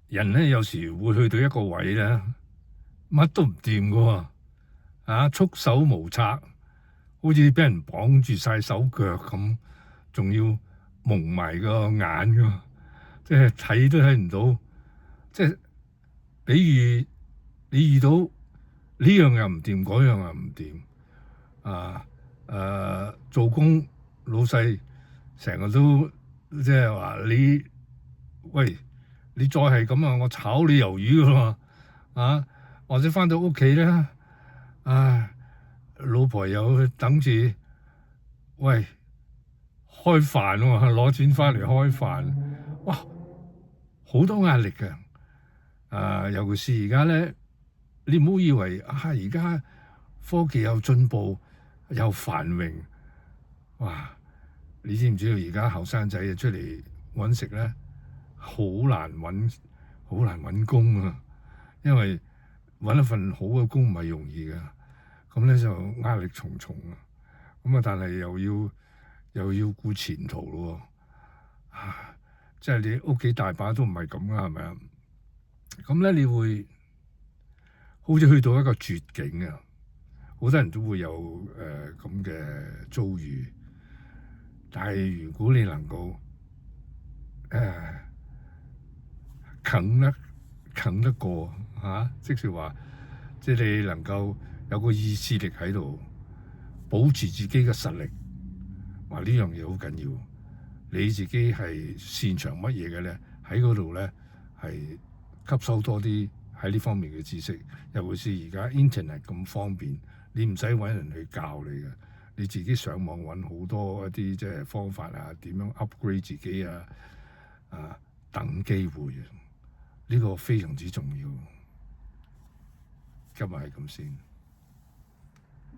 人咧有時會去到一個位咧，乜都唔掂噶喎，束手無策，好似俾人綁住晒手腳咁，仲要蒙埋個眼噶，即係睇都睇唔到。即係比如你遇到呢樣又唔掂，嗰樣又唔掂，做工老細成日都即係話你，喂，你再係咁啊，我炒你魷魚噶嘛，或者翻到屋企咧，唉，老婆又等住，喂，開飯喎，攞錢翻嚟開飯，哇，好多壓力㗎，尤其是而家咧，你唔好以為而家科技有進步又繁榮，哇！你知唔知道而家後生仔出嚟揾食咧，好難揾，好難揾工啊！因為揾一份好嘅工唔係容易㗎，咁咧就壓力重重啊！咁但係又要顧前途咯喎，即係你屋企大把都唔係咁㗎，係咪啊？咁咧你會好似去到一個絕境啊！好多人都會有咁嘅遭遇。但係如果你能夠啃得過即係話，即係你能夠有個意志力喺度，保持自己嘅實力，話呢樣嘢好緊要。你自己係擅長乜嘢嘅咧？喺嗰度咧係吸收多啲喺呢方面嘅知識。尤其是而家 Internet 咁方便，你唔使揾人去教你嘅。你自己上網揾好多一啲即係方法啊，點樣 upgrade 自己等機會，呢個非常之重要。今日係咁先。